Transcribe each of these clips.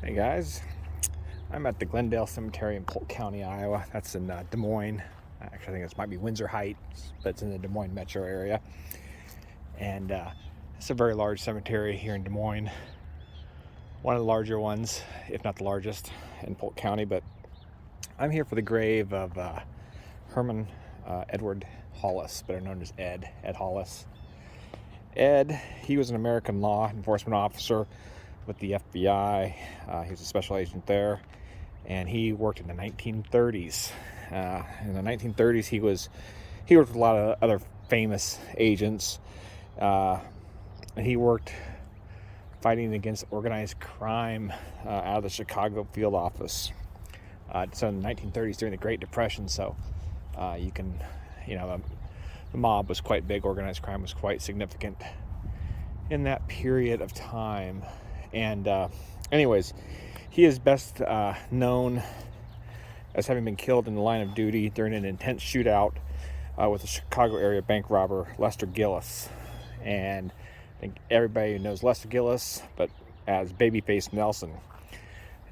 Hey guys, I'm at the Glendale Cemetery in Polk County, Iowa. That's in Des Moines. Actually, I think it might be Windsor Heights, but it's in the Des Moines metro area. And it's a very large cemetery here in Des Moines. One of the larger ones, if not the largest, in Polk County. But I'm here for the grave of Herman Edward Hollis, better known as Ed Hollis. Ed, he was an American law enforcement officer with the FBI. He was a special agent there, and he worked in the 1930s. In the 1930s, he worked with a lot of other famous agents. And he worked fighting against organized crime out of the Chicago field office. So in the 1930s, during the Great Depression, the mob was quite big. Organized crime was quite significant in that period of time. And anyways, he is best known as having been killed in the line of duty during an intense shootout with the Chicago area bank robber Lester Gillis. And I think everybody knows Lester Gillis, but as Babyface Nelson.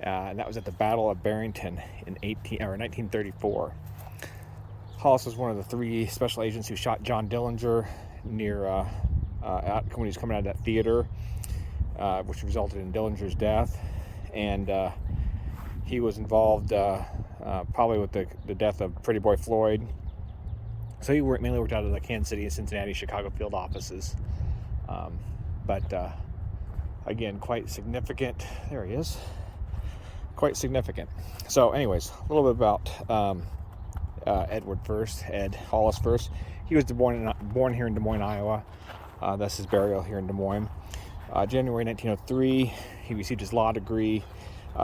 And that was at the Battle of Barrington in 1934. Hollis was one of the three special agents who shot John Dillinger near when he was coming out of that theater, which resulted in Dillinger's death. And he was involved probably with the death of Pretty Boy Floyd. So he mainly worked out of the Kansas City and Cincinnati, Chicago field offices. But again, quite significant. There he is. Quite significant. So anyways, a little bit about Ed Hollis first. He was born here in Des Moines, Iowa. That's his burial here in Des Moines. January 1903, he received his law degree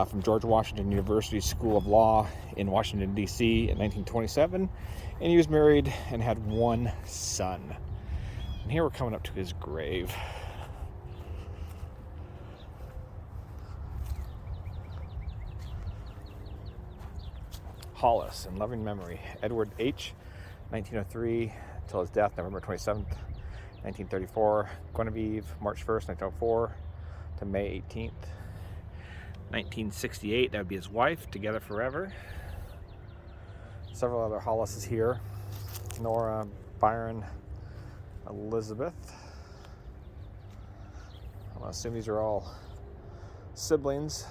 from George Washington University School of Law in Washington, D.C. in 1927, and he was married and had one son. And here we're coming up to his grave. Hollis, in loving memory, Edward H., 1903 until his death, November 27th, 1934. Guinevere, March 1st, 1904 to May 18th, 1968. That would be his wife, together forever. Several other Hollises here. Nora, Byron, Elizabeth. I'm going to assume these are all siblings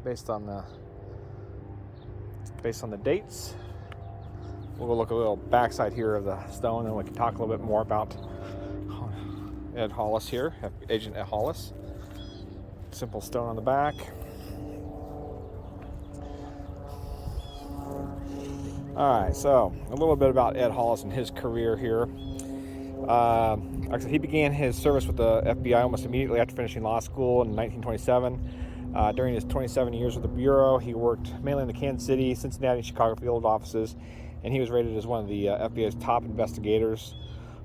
based on the dates. We'll look a little backside here of the stone, and we can talk a little bit more about Ed Hollis here, Agent Ed Hollis. Simple stone on the back. Alright, so a little bit about Ed Hollis and his career here. Like I said, he began his service with the FBI almost immediately after finishing law school in 1927. During his 27 years with the Bureau, he worked mainly in the Kansas City, Cincinnati, and Chicago field offices, and he was rated as one of the FBI's top investigators.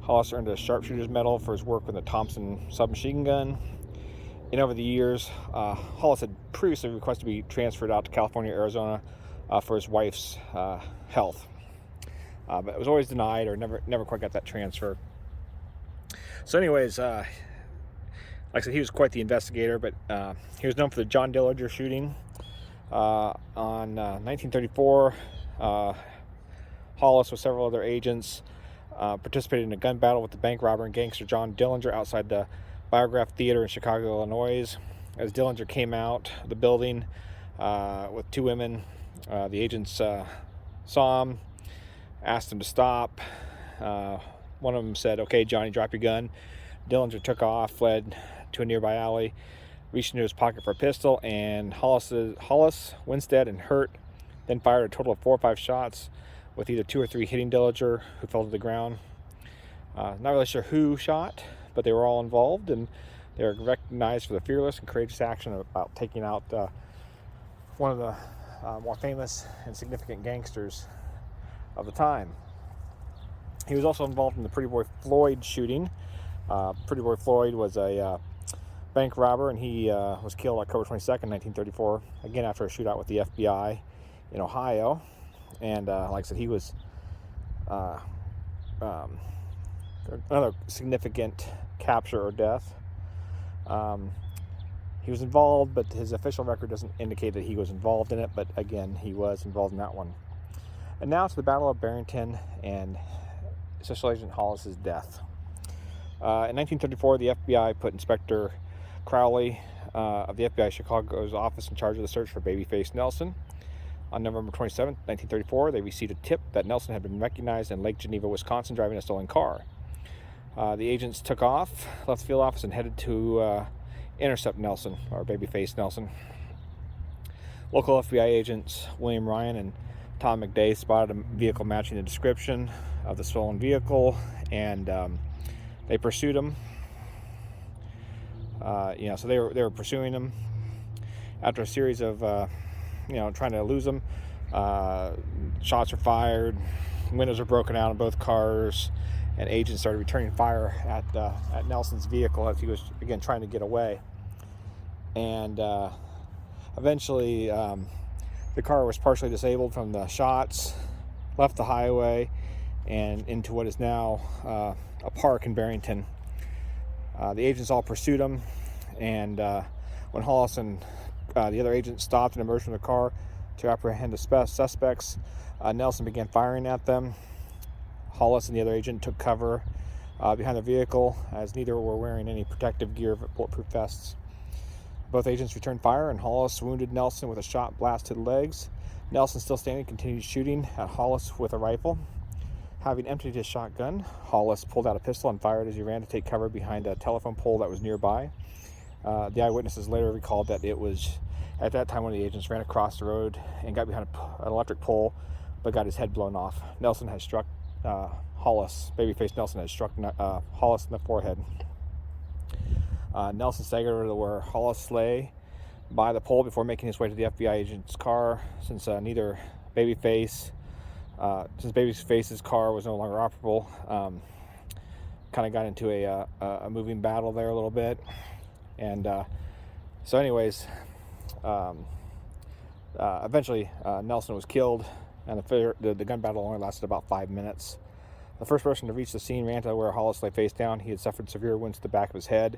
Hollis earned a Sharpshooter's Medal for his work with the Thompson submachine gun. And over the years, Hollis had previously requested to be transferred out to California, Arizona for his wife's health. But it was always denied, or never quite got that transfer. So anyways, like I said, he was quite the investigator, but he was known for the John Dillinger shooting. On 1934, Hollis with several other agents participated in a gun battle with the bank robber and gangster John Dillinger outside the Biograph Theater in Chicago, Illinois. As Dillinger came out of the building with two women, the agents saw him, asked him to stop. One of them said, "Okay, Johnny, drop your gun." Dillinger took off, fled to a nearby alley, reached into his pocket for a pistol, and Hollis, Winstead, and Hurt then fired a total of 4 or 5 shots, with either 2 or 3 hitting Dillinger, who fell to the ground. Not really sure who shot, but they were all involved, and they were recognized for the fearless and courageous action about taking out one of the more famous and significant gangsters of the time. He was also involved in the Pretty Boy Floyd shooting. Pretty Boy Floyd was a bank robber, and he was killed October 22nd, 1934, again after a shootout with the FBI in Ohio. And like I said, he was another significant capture or death. he was involved, but his official record doesn't indicate that he was involved in it. But again, he was involved in that one. And now to the Battle of Barrington and Special Agent Hollis's death. In 1934, the FBI put Inspector Crowley of the FBI Chicago's office in charge of the search for Babyface Nelson. On November 27, 1934, they received a tip that Nelson had been recognized in Lake Geneva, Wisconsin, driving a stolen car. The agents took off, left the field office, and headed to intercept Nelson, or Babyface Nelson. Local FBI agents William Ryan and Tom McDay spotted a vehicle matching the description of the stolen vehicle, and they pursued him. So they were pursuing him. After a series of trying to lose him, shots were fired, windows were broken out in both cars, and agents started returning fire at Nelson's vehicle as he was again trying to get away. And eventually, the car was partially disabled from the shots, left the highway, and into what is now a park in Barrington. The agents all pursued him, and when Hollis and the other agents stopped and emerged from the car to apprehend the suspects, Nelson began firing at them. Hollis and the other agent took cover behind the vehicle, as neither were wearing any protective gear of bulletproof vests. Both agents returned fire, and Hollis wounded Nelson with a shot blast to the legs. Nelson, still standing, continued shooting at Hollis with a rifle. Having emptied his shotgun, Hollis pulled out a pistol and fired as he ran to take cover behind a telephone pole that was nearby. The eyewitnesses later recalled that it was at that time when the agents ran across the road and got behind an electric pole, but got his head blown off. Nelson had struck Babyface Nelson had struck Hollis in the forehead. Nelson staggered over to where Hollis lay by the pole before making his way to the FBI agent's car. Since Babyface's car was no longer operable, kind of got into a moving battle there a little bit. And eventually Nelson was killed, and the gun battle only lasted about 5 minutes. The first person to reach the scene ran to where Hollis lay face down. He had suffered severe wounds to the back of his head.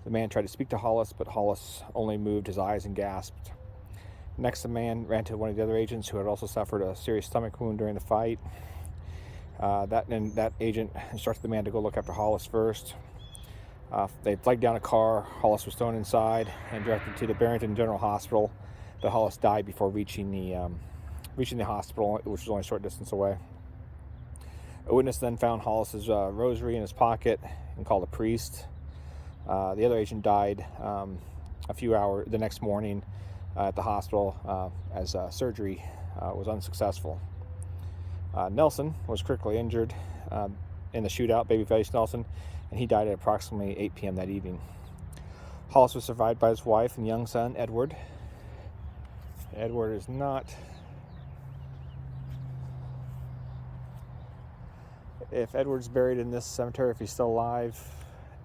The man tried to speak to Hollis, but Hollis only moved his eyes and gasped. Next, the man ran to one of the other agents who had also suffered a serious stomach wound during the fight. That agent instructed the man to go look after Hollis first. They flagged down a car. Hollis was thrown inside and directed to the Barrington General Hospital, but Hollis died before reaching the hospital, which was only a short distance away. A witness then found Hollis's rosary in his pocket and called a priest. The other agent died a few hours the next morning at the hospital as surgery was unsuccessful. Nelson was critically injured in the shootout, Babyface Nelson, and he died at approximately 8 p.m. that evening. Hollis was survived by his wife and young son, Edward. Edward is not... If Edward's buried in this cemetery, if he's still alive,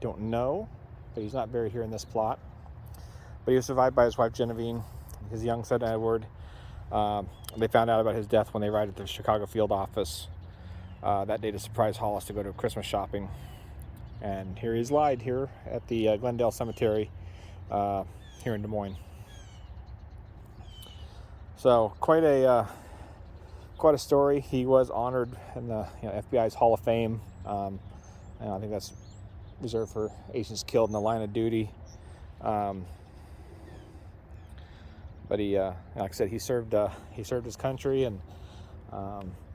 don't know, but he's not buried here in this plot. But he was survived by his wife, Genevieve, his young son, Edward. They found out about his death when they arrived at the Chicago field office that day to surprise Hollis to go to Christmas shopping. And here he's lied here at the Glendale Cemetery here in Des Moines. So quite a story. He was honored in the FBI's Hall of Fame. And I think that's reserved for agents killed in the line of duty. But he, like I said, he served his country and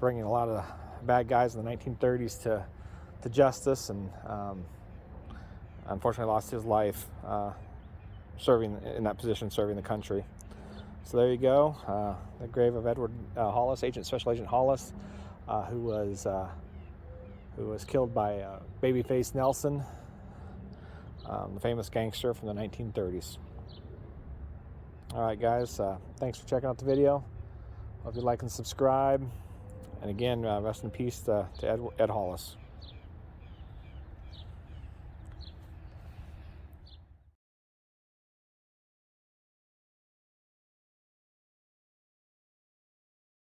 bringing a lot of bad guys in the 1930s to justice, and unfortunately lost his life serving in that position, serving the country. So there you go, the grave of Edward Hollis, Special Agent Hollis, who was killed by Babyface Nelson, the famous gangster from the 1930s. All right, guys, thanks for checking out the video. Hope you like and subscribe. And again, rest in peace to Ed Hollis.